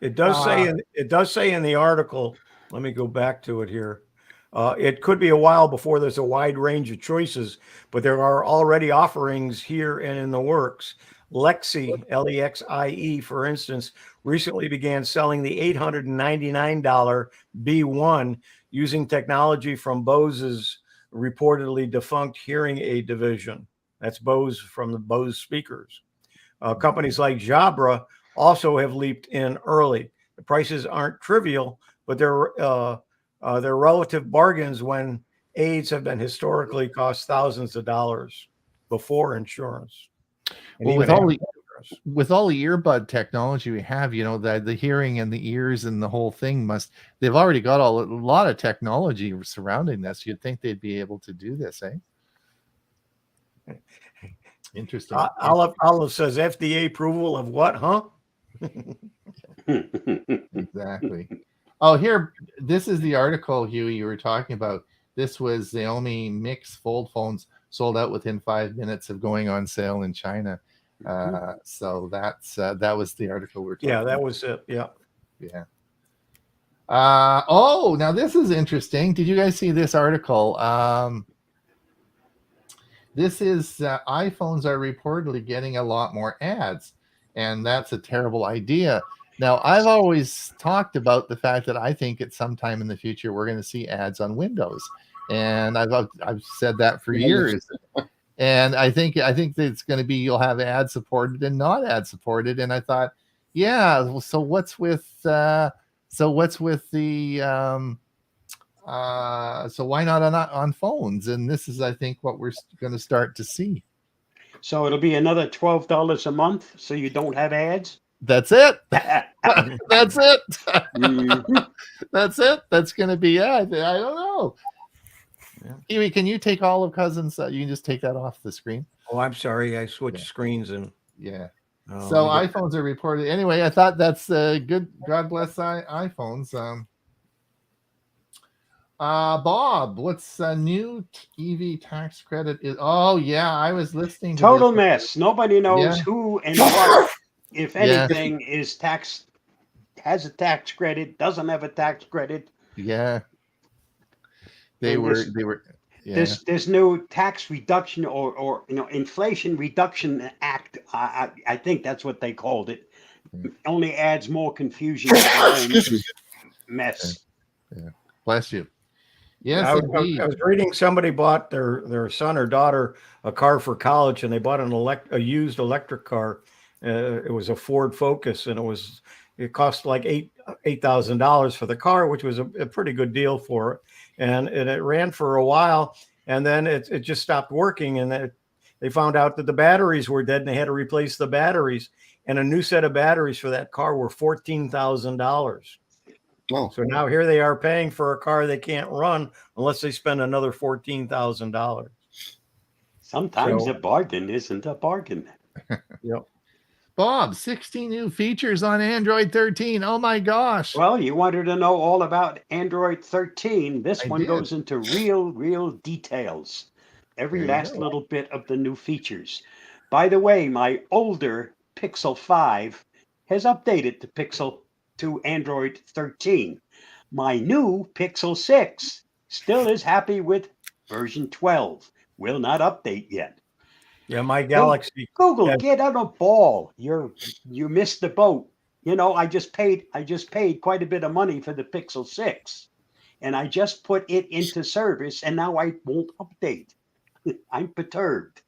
It does say in the article. Let me go back to it here. It could be a while before there's a wide range of choices, but there are already offerings here and in the works. Lexie, Lexie, for instance, recently began selling the $899 B1 using technology from Bose's reportedly defunct hearing aid division. That's Bose from the Bose speakers. Companies like Jabra also have leaped in early. The prices aren't trivial, but they're relative bargains when aids have been historically cost thousands of dollars before insurance. And Well, even with all the earbud technology we have, you know, the hearing and the ears and the whole thing they've already got a lot of technology surrounding this. You'd think they'd be able to do this, eh? Interesting. Olive says FDA approval of what, huh? Exactly. Oh, here, this is the article, Huey, you were talking about. This was Xiaomi Mix Fold phones sold out within 5 minutes of going on sale in China. So that was the article we're talking about. Yeah, that was it. Yeah. Yeah. Oh, now this is interesting. Did you guys see this article? This is iPhones are reportedly getting a lot more ads, and that's a terrible idea. Now, I've always talked about the fact that I think at some time in the future we're going to see ads on Windows, and I've said that for years. And I think that it's going to be you'll have ad supported and not ad supported. And I thought, yeah, so what's with the so why not on phones? And this is, I think, what we're going to start to see. So it'll be another $12 a month, so you don't have ads. That's it. That's it. Mhm. That's it. That's going to be it. I don't know. Yeah. Huey, can you take all of Cousins? You can just take that off the screen. Oh, I'm sorry. I switched screens and Yeah. oh, So iPhones are reported. Anyway, I thought that's good. God bless iPhones. Bob, what's a new EV tax credit is? Oh yeah, I was listening to Total this. mess. Nobody knows Yeah. who and what, if Yeah. anything, has a tax credit, doesn't have a tax credit. Yeah. They And were yeah. This new tax reduction or Inflation Reduction Act. I think that's what they called it. Only adds more confusion to the whole mess. Yeah. Bless you. Yes, I indeed. was reading somebody bought their son or daughter a car for college, and they bought a used electric car. It was a Ford Focus, and it cost like $8,000 for the car, which was a pretty good deal for it. And it ran for a while, and then it just stopped working, and they found out that the batteries were dead, and they had to replace the batteries. And a new set of batteries for that car were $14,000. Oh, So now here they are paying for a car they can't run unless they spend another $14,000. Sometimes a bargain isn't a bargain. Yep. Bob, 16 new features on Android 13. Oh my gosh. Well, you wanted to know all about Android 13. This I one did. goes into real details. Every There you last go. little bit of the new features. By the way, my older Pixel 5 has updated the Pixel to Android 13. My new Pixel 6 still is happy with version 12. Will not update yet. Yeah, my Galaxy. Google, Yeah. get on a ball. You missed the boat. I just paid quite a bit of money for the Pixel 6. And I just put it into service, and now I won't update. I'm perturbed.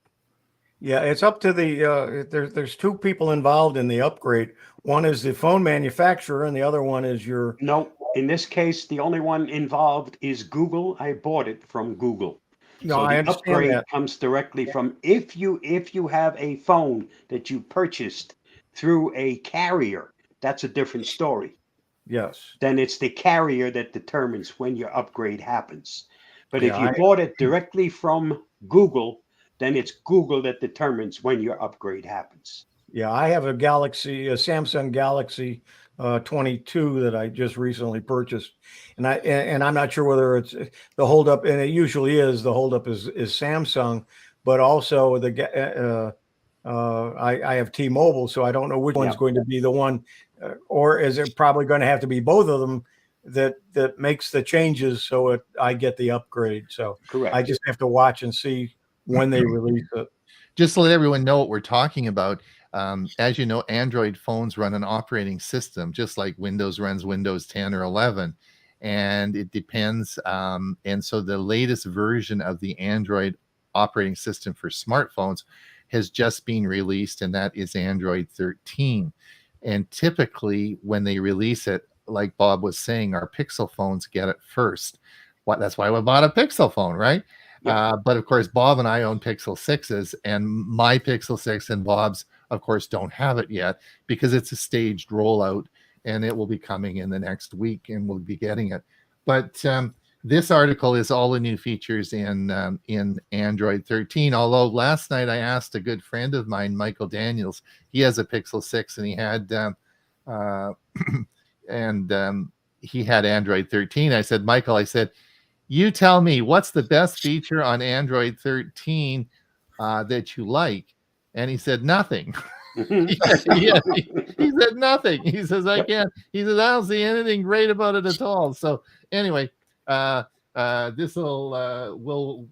Yeah, it's up to the there's two people involved in the upgrade. One is the phone manufacturer, and the other one is your. No, in this case, the only one involved is Google. I bought it from Google. No, So I the understand upgrade that. comes directly from if you have a phone that you purchased through a carrier, that's a different story. Yes. Then it's the carrier that determines when your upgrade happens. But if Yeah, you bought it directly from Google, then it's Google that determines when your upgrade happens. Yeah, I have a Samsung Galaxy 22 that I just recently purchased, and I'm not sure whether it's the holdup, and it usually is the holdup is Samsung, but also I have T-Mobile, so I don't know which one's going to be the one, or is it probably going to have to be both of them that makes the changes so I get the upgrade. So Correct. I just have to watch and see when they release it. Just to let everyone know what we're talking about, as you know, Android phones run an operating system, just like Windows runs Windows 10 or 11, and it depends. And so the latest version of the Android operating system for smartphones has just been released, and that is Android 13. And typically, when they release it, like Bob was saying, our Pixel phones get it first. That's why we bought a Pixel phone, right? But of course, Bob and I own Pixel 6s, and my Pixel 6 and Bob's, of course, don't have it yet because it's a staged rollout, and it will be coming in the next week, and we'll be getting it. But this article is all the new features in Android 13. Although last night I asked a good friend of mine, Michael Daniels, he has a Pixel 6, and he had he had Android 13. I said, Michael, you tell me what's the best feature on Android 13 that you like. And he said nothing. He said nothing. He says, I can't. He says, I don't see anything great about it at all. So anyway, this will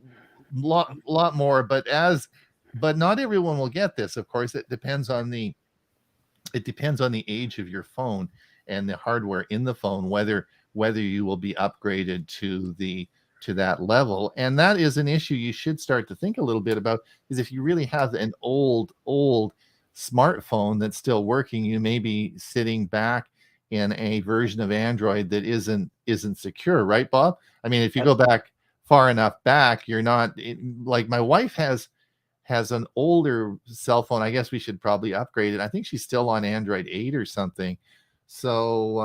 lot more, but not everyone will get this. Of course, it depends on the age of your phone and the hardware in the phone, whether you will be upgraded to that level. And that is an issue you should start to think a little bit about, is if you really have an old smartphone that's still working, you may be sitting back in a version of Android that isn't secure, right, Bob? I mean, if you go back far enough back, you're not like my wife has an older cell phone. I guess we should probably upgrade it. I think she's still on Android 8 or something. So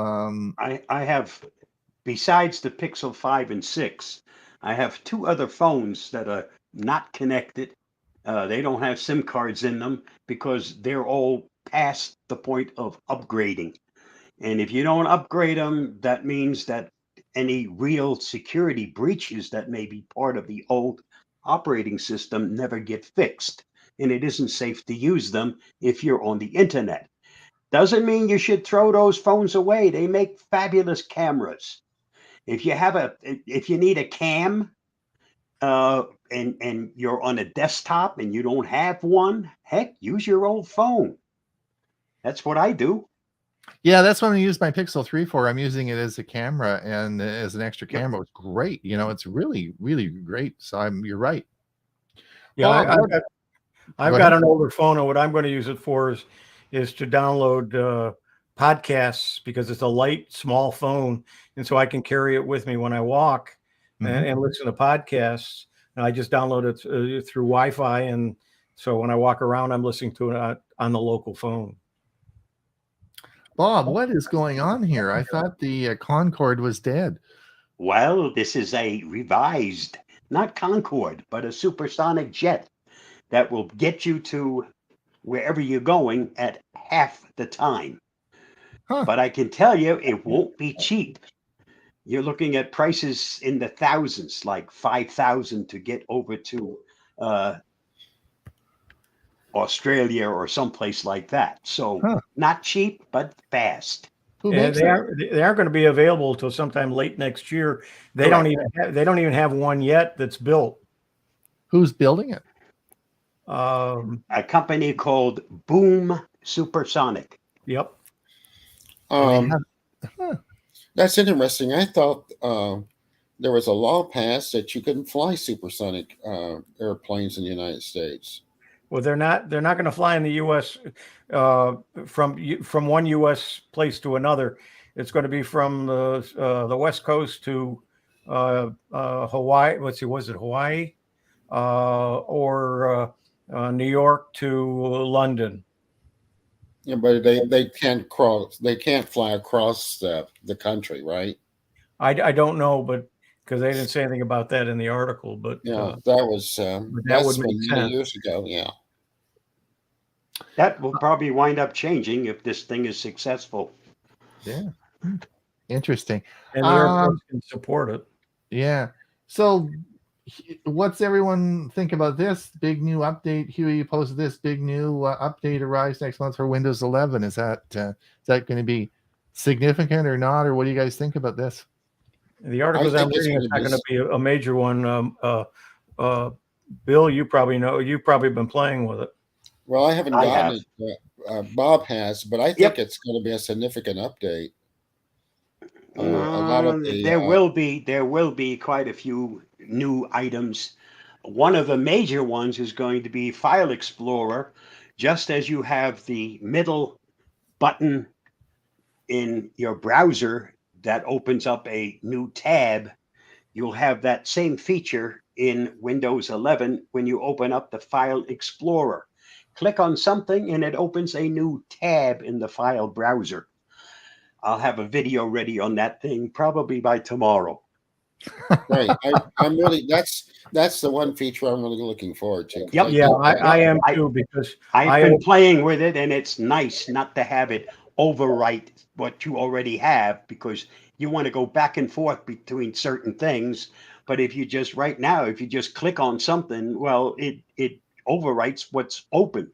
I have, besides the Pixel 5 and 6, I have two other phones that are not connected. They don't have SIM cards in them because they're all past the point of upgrading. And if you don't upgrade them, that means that any real security breaches that may be part of the old operating system never get fixed. And it isn't safe to use them if you're on the internet. Doesn't mean you should throw those phones away. They make fabulous cameras. If you need a cam, and you're on a desktop and you don't have one, heck, use your old phone. That's what I do. Yeah, that's what I use my Pixel 3 for. I'm using it as a camera and as an extra camera. It's great. It's really, really great. So you're right. Yeah, I've got an older phone, and what I'm going to use it for is to download podcasts, because it's a light, small phone, and so I can carry it with me when I walk and listen to podcasts. And I just download it through Wi-Fi, and so when I walk around, I'm listening to it on the local phone. Bob, what is going on here? I thought the Concorde was dead. Well, this is a revised, not Concorde, but a supersonic jet that will get you to wherever you're going at half the time. Huh. But I can tell you, it won't be cheap. You're looking at prices in the thousands, like $5,000 to get over to Australia or someplace like that. So not cheap, but fast. And they aren't going to be available till sometime late next year. They don't even have one yet that's built. Who's building it? A company called Boom Supersonic. Yep. That's interesting. I thought there was a law passed that you couldn't fly supersonic airplanes in the United States. Well, they're not going to fly in the U.S. From one U.S. place to another. It's going to be from the West Coast to Hawaii. Let's see, was it Hawaii or New York to London? Yeah, but they can't cross. They can't fly across the country, right? I don't know, but because they didn't say anything about that in the article. But yeah, that was that would make sense years ago. Yeah. That will probably wind up changing if this thing is successful. Yeah. Interesting. And the airports can support it. Yeah. So what's everyone think about this big new update? Huey, you posted this big new update arrives next month for Windows 11. Is that going to be significant or not? Or what do you guys think about this? The articles I'm reading is not going to be a major one. Bill, you probably know. You've probably been playing with it. Well, I haven't gotten it. Bob has, but I think it's going to be a significant update. A lot of there will be quite a few new items. One of the major ones is going to be File Explorer. Just as you have the middle button in your browser that opens up a new tab, you'll have that same feature in Windows 11 when you open up the File Explorer. Click on something and it opens a new tab in the file browser. I'll have a video ready on that thing probably by tomorrow. Right. I'm really that's the one feature I'm really looking forward to. Yep. Yeah, I am too, because I've been playing with it, and it's nice not to have it overwrite what you already have, because you want to go back and forth between certain things. But if you just click on something, well, it overwrites what's open.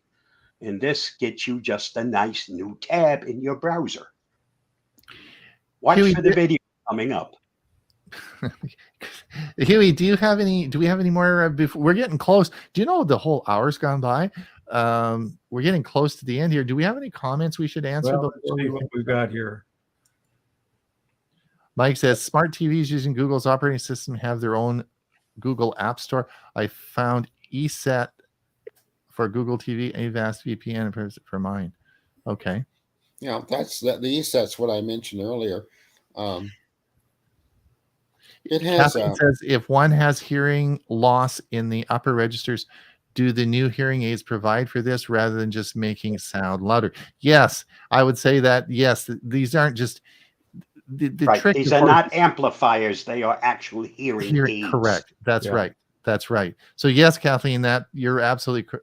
And this gets you just a nice new tab in your browser. Watch for the video coming up. Huey, do we have any more before we're getting close? Do you know the whole hour's gone by? We're getting close to the end here. Do we have any comments we should answer? Well, let's see what we've got here. Mike says smart TVs using Google's operating system have their own Google App Store. I found ESET for Google TV, Avast VPN for mine. Okay. Yeah, the ESET's what I mentioned earlier. It has. Kathleen says if one has hearing loss in the upper registers, do the new hearing aids provide for this rather than just making sound louder? Yes, I would say that. Yes, these aren't just the right. trick. These are not amplifiers; they are actual hearing aids. Correct. That's right. That's right. So yes, Kathleen, that you're absolutely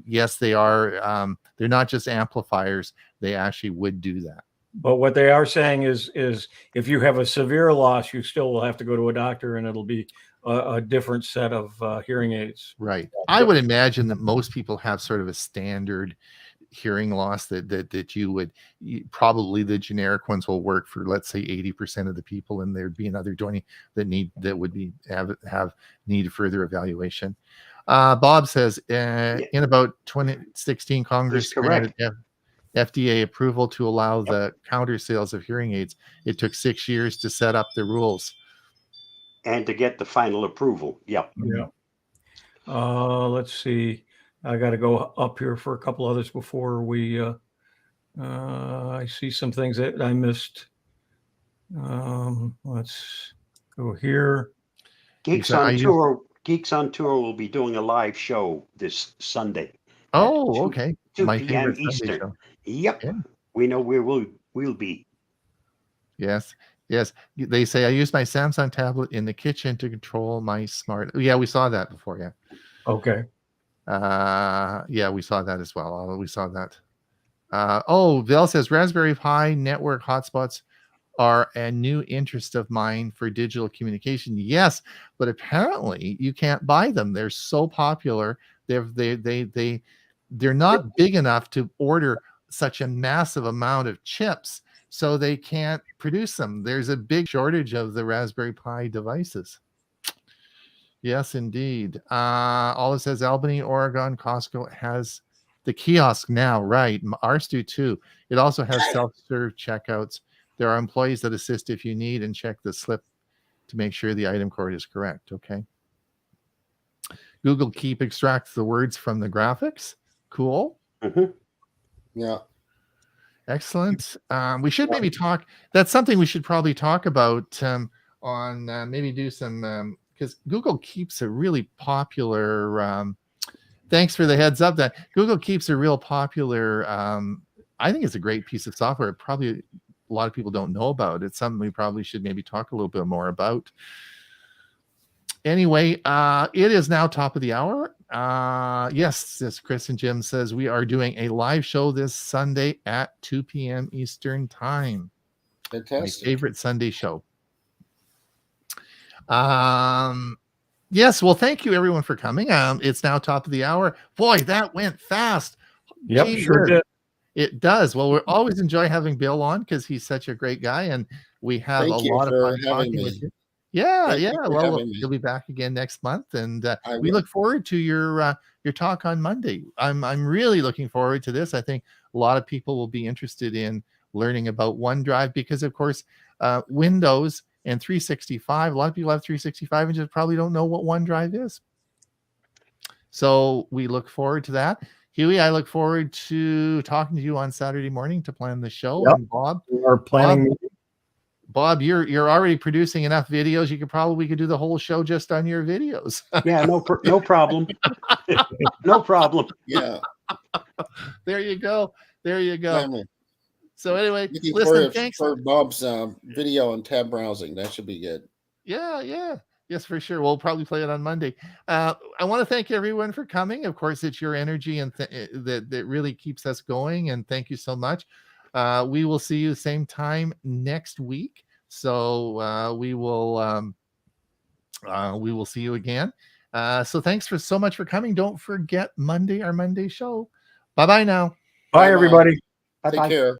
yes, they are. They're not just amplifiers; they actually would do that. But what they are saying is if you have a severe loss, you still will have to go to a doctor, and it'll be a different set of hearing aids. Right. I would imagine that most people have sort of a standard hearing loss that probably the generic ones will work for, let's say 80% of the people, and there'd be another 20 that would have need further evaluation. Bob says in about 2016 Congress granted FDA approval to allow the counter sales of hearing aids. It took 6 years to set up the rules and to get the final approval. Yep. Yeah. Let's see. I got to go up here for a couple others before we. I see some things that I missed. Let's go here. Geeks on Tour will be doing a live show this Sunday. Oh, okay. 2 My p.m. favorite Sunday show. Yep. Yeah. We know where we'll be. Yes. They say I use my Samsung tablet in the kitchen to control my smart. Yeah, we saw that before. Yeah. Okay. Yeah, we saw that as well. We saw that. Bill says Raspberry Pi network hotspots are a new interest of mine for digital communication. Yes, but apparently you can't buy them. They're so popular. They're not big enough to order such a massive amount of chips, so they can't produce them. There's a big shortage of the Raspberry Pi devices. Yes, indeed. Olive says Albany, Oregon, Costco has the kiosk now, right? Ours do too. It also has self-serve checkouts. There are employees that assist if you need and check the slip to make sure the item code is correct. Okay. Google Keep extracts the words from the graphics. Cool. Mm-hmm. Yeah. Excellent. We should maybe talk. That's something we should probably talk about on maybe do some because Google Keeps a really popular. Thanks for the heads up. That Google Keeps a real popular. I think it's a great piece of software. Probably a lot of people don't know about. It's something we probably should maybe talk a little bit more about. Anyway, it is now top of the hour. Yes, this Chris and Jim says we are doing a live show this Sunday at 2 p.m. Eastern time. My Fantastic. favorite Sunday show. Yes, well, thank you everyone for coming. It's now top of the hour. Boy, that went fast. Yep, Gee sure whiz. did. It does. Well, we always enjoy having Bill on because he's such a great guy, and we have Thank a you lot of for fun having talking with me. you. Yeah, Thank you yeah. for Well, having me. you'll be back again next month, and I we will. look forward to your talk on Monday. I'm really looking forward to this. I think a lot of people will be interested in learning about OneDrive because, of course, Windows and 365. A lot of people have 365 and just probably don't know what OneDrive is. So we look forward to that. Huey, I look forward to talking to you on Saturday morning to plan the show. Yep. And Bob, We are planning. Bob, you're already producing enough videos. We could do the whole show just on your videos. Yeah, no problem. No problem. Yeah. There you go. There you go. Family. So anyway, Looking listen, thanks. for Bob's video and tab browsing. That should be good. Yeah. Yes, for sure. We'll probably play it on Monday. I want to thank everyone for coming. Of course, it's your energy and that really keeps us going. And thank you so much. We will see you same time next week. So we will see you again. So thanks so much for coming. Don't forget our Monday show. Bye-bye now. Bye, everybody. Bye-bye. Take care.